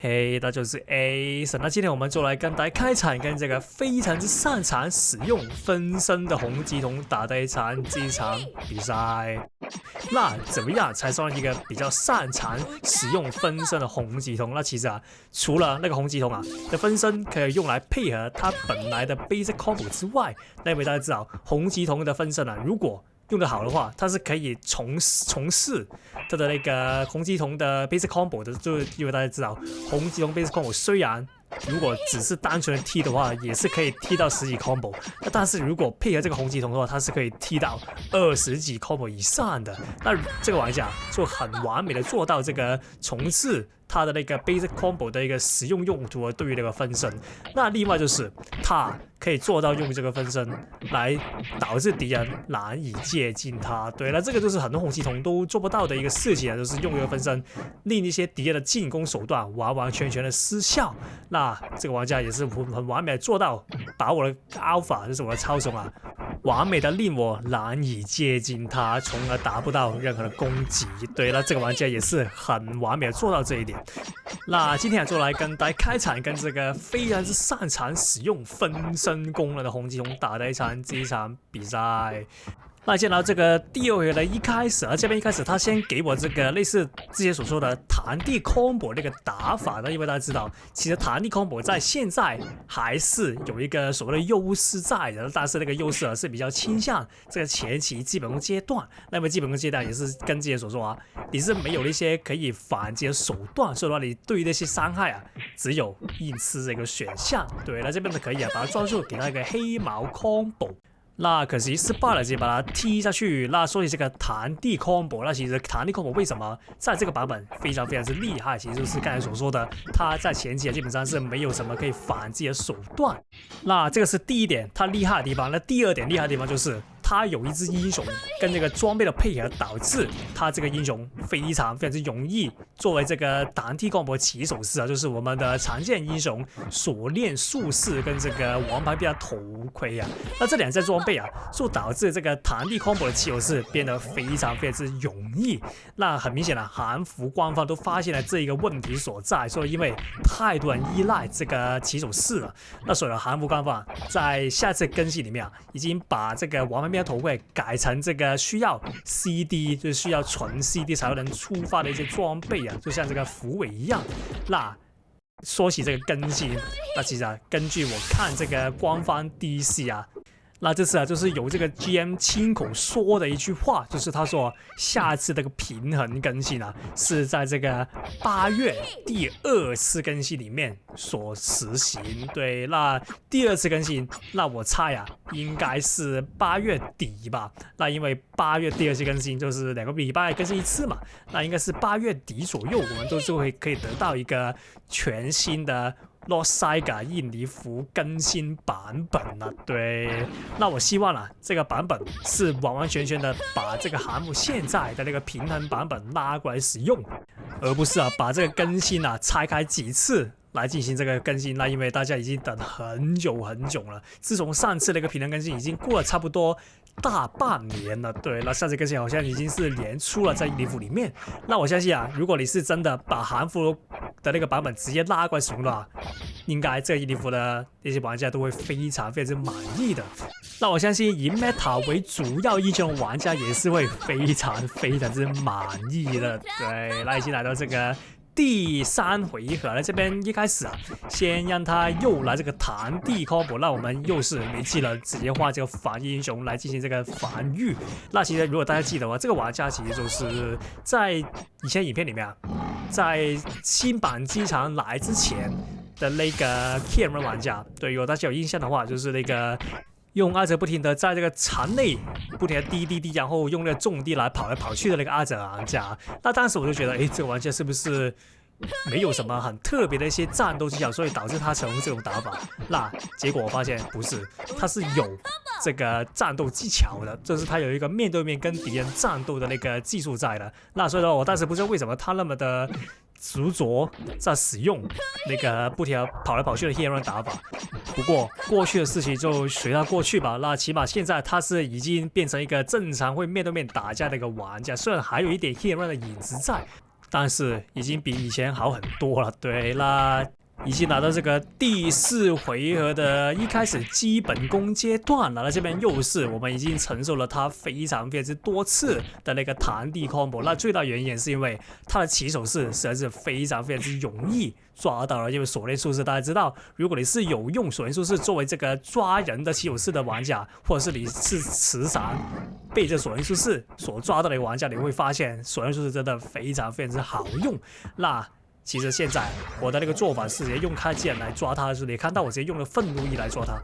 嘿，那就是 Ace。那今天我們就來跟大家開場，跟這個非常之擅長使用分身的洪吉童打的這一場比賽。那怎麼樣才算一個比較擅長使用分身的洪吉童？那其實除了那個洪吉童的分身可以用來配合他本來的 basic combo 之外，那因為大家知道洪吉童的分身如果用得好的話，它是可以重試它的那個洪吉童的 basic combo 的，就因為大家知道洪吉童 basic combo 雖然如果只是單純的踢的話，也是可以踢到10幾 combo， 但是如果配合這個洪吉童的話，它是可以踢到20幾 combo 以上的。那這個玩家就很完美的做到這個重試它的那個 basic combo 的一個實用用途對於那個分身。那另外就是它可以做到用這個分身來導致敵人難以接近它。對，那這個就是很多洪吉童都做不到的一個事情就是用一個分身令一些敵人的進攻手段完完全全的失效。那這個玩家也是很完美的做到把我的 Alpha 就是我的超蟲完美的令我難以接近它，從而達不到任何的攻擊。對，那這個玩家也是很完美的做到這一點。那今天就來跟大家開場，跟這個非常之擅長使用分身功能的洪吉童打的這一場比賽。那見到這個第二回的一開始，這邊一開始他先給我這個類似之前所說的彈地 combo 那個打法呢，因為大家知道，其實彈地 combo 在現在還是有一個所謂的優勢在的，但是那個優勢是比較傾向這個前期基本功階段。那麼基本功階段也是跟之前所說你是沒有一些可以反擊的手段，所以說你對於那些傷害只有硬吃這個選項。對，那這邊就可以把它專注給那個黑毛 combo。那可惜失敗了，直接把它踢下去。那說起這個彈地 combo， 那其實彈地 combo 為什麼在這個版本非常之厲害？其實就是剛才所說的，它在前期基本上是沒有什麼可以反擊的手段。那這個是第一點，它厲害的地方。那第二點厲害的地方就是他有一支英雄跟這個裝備的配合，導致他這個英雄非常之容易作為這個彈地 combo 起手式就是我們的常見英雄鎖鏈術士跟這個王牌必殺頭盔那這兩件裝備就導致這個彈地 combo 的起手式變得非常之容易。那很明顯韓服官方都發現了這一個問題所在，所以因為太多人依賴這個起手式了，那所以韓服官方在下次更新裡面已經把這個王牌必殺頭盔改成這個需要 CD， 就是需要純 CD 才能觸發的一些裝備就像這個符尾一樣。那說起這個更新，那其實根據我看這個官方 DC那這次就是有這個 GM 親口說的一句話，就是他說下次這個平衡更新是在這個8月第2次更新裡面所實行。對，那第2次更新，那我猜應該是8月底吧。那因為8月第2次更新就是2個禮拜更新一次嘛，那應該是8月底左右，我們都就會可以得到一個全新的Lord Saiga 印尼服更新版本了。對，那我希望這個版本是完完全全的把這個韓服現在的那個平衡版本拉過來使用，而不是把這個更新拆開幾次來進行這個更新。那因為大家已經等很久了，自從上次那個平衡更新已經過了差不多大半年了。對，那下次更新好像已經是年初了，在印尼服裡面。那我相信如果你是真的把韓服的那個版本直接拉过來使用的話，應該這個印尼服的那些玩家都會非常之滿意的。那我相信以 Meta 為主要英雄的玩家也是會非常之滿意的。對，那已經來到這個第3回合了，這邊一開始先讓他又來這個彈地 combo， 那我們又是沒技能直接換這個防御英雄來進行這個防禦。那其實如果大家記得的話，這個玩家其實就是在以前影片裡面在新版機場來之前的那個 Kieran 玩家。對，如果大家有印象的話，就是那個用阿哲不停的在這個場內不停的滴，然後用那個重地來跑來跑去的那個阿哲玩家。那當时我就覺得，這個玩家是不是沒有什麼很特別的一些戰鬥技巧，所以導致他成為這種打法？那結果我發現不是，他是有這個戰鬥技巧的，就是他有一個面對面跟敵人戰鬥的那個技術在的。那所以說我當時不知道為什麼他那麼的執着在使用那個不停地跑來跑去的 Hero 打法。不過過去的事情就隨它過去吧。那起碼現在他是已經變成一個正常會面對面打架的一個玩家，雖然還有一點 Hero 的影子在。但是已經比以前好很多了。對啦。已經來到這個第4回合的一開始基本功階段了，那這邊又是我們已經承受了他非常之多次的那個彈地 combo。那最大原因也是因為他的起手式實在是非常之容易抓到了，因為鎖鏈術士大家知道，如果你是有用鎖鏈術士作為這個抓人的起手式的玩家，或者是你是慈善被這鎖鏈術士所抓到的一個玩家，你會發現鎖鏈術士真的非常之好用。那其實現在我的那個做法是直接用開技能來抓他，就是你看到我直接用了憤怒1來抓他。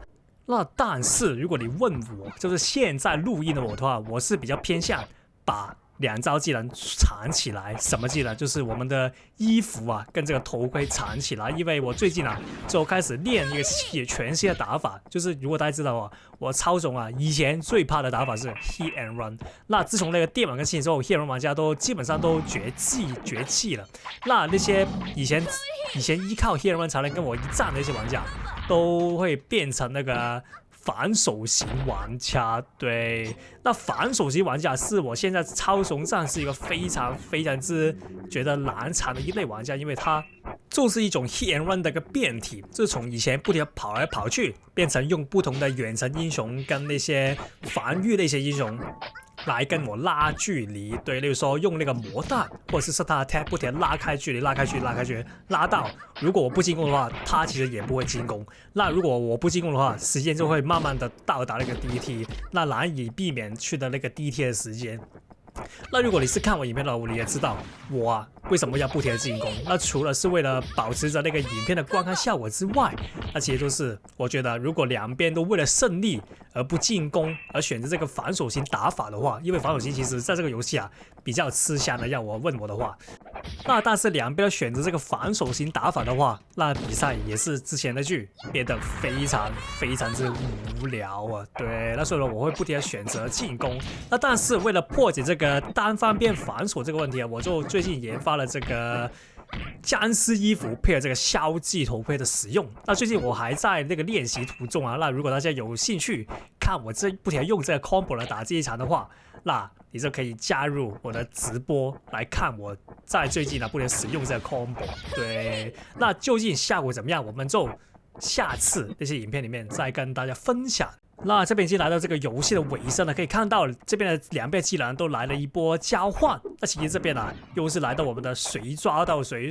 那但是如果你問我，就是現在錄音的我的話，我是比較偏向把2招技能藏起來。什麼技能？就是我們的衣服啊，跟這個頭盔藏起來。因為我最近啊，就開始練一個全新的打法，就是如果大家知道啊，我超总啊，以前最怕的打法是 hit and run。那自從那個電玩跟新之後 ，hit and run 玩家都基本上都絕跡了。那些以前依靠 hit and run 才能跟我一戰的那些玩家，都會變成那個反手型玩家。對，那反手型玩家是我現在超雄战是一個非常之覺得難纏的一類玩家，因為它就是一種 hit and run 的一個變體，就是從以前不停地跑來跑去，變成用不同的遠程英雄跟那些防禦的一些英雄來跟我拉距離。對，例如說用那個魔彈或者是他的 attack 不停地拉開距離，拉到如果我不進攻的話，他其實也不會進攻。那如果我不進攻的話，時間就會慢慢的到達那個 DT， 那難以避免去的那個 DT 的時間。那如果你是看我影片的話，你也知道我啊為什麼要不停的進攻。那除了是為了保持着那個影片的觀看效果之外，那其實就是我覺得如果兩邊都為了勝利而不進攻，而選擇這個反手型打法的話，因為反手型其實在這個遊戲啊比較吃香的，要我問我的話。那但是兩邊都選擇這個反手型打法的話，那比賽也是之前那句變得非常之無聊啊。對，那所以呢我會不停的選擇進攻。那但是為了破解這個單方面反手這個問題啊，我就最近研發了這個僵屍衣服配合這個消寂頭盔的使用。那最近我還在那個練習途中啊。那如果大家有興趣看我不停地用這個 combo 來打這一場的話，那你就可以加入我的直播來看我在最近不停使用這個 combo。對，那究竟效果怎麼樣，我們就下次那些影片裡面再跟大家分享。那這邊已經來到這個遊戲的尾聲了，可以看到這邊的兩邊技能都來了一波交換。那其實這邊啊，又是來到我們的誰抓到誰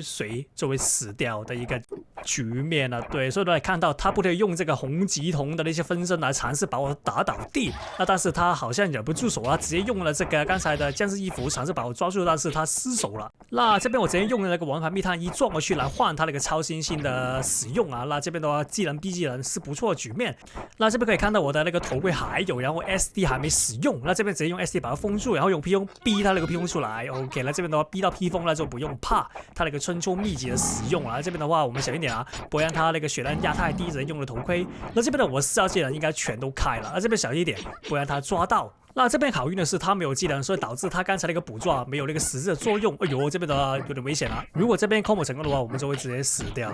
就會死掉的一個局面了。對，所以大家看到他不停地用這個紅吉瞳的那些分身來嘗試把我打倒地，那但是他好像忍不住手啊，直接用了這個剛才的僵屍衣服嘗試把我抓住，但是他失手了。那這邊我直接用了那個王牌密探1撞過去來換他那個超新星的使用啊。那這邊的話技能 B 技能是不錯的局面。那這邊可以看到我的那個頭盔還有，然後 SD 還沒使用，那這邊直接用 SD 把它封住，然後用披風逼他那個披風出來。OK， 那這邊的話逼到披風那就不用怕他那個春秋秘籍的使用了。這邊的話我們小一點啊，不讓他那個血量壓太低，人用的頭盔。那這邊的我4號技能應該全都開了，那這邊小一點，不讓他抓到。那這邊好運的是他沒有技能，所以導致他剛才那個捕捉沒有那個實質的作用。哎呦，這邊的話有點危險了。如果這邊 combo 成功的話，我們就會直接死掉。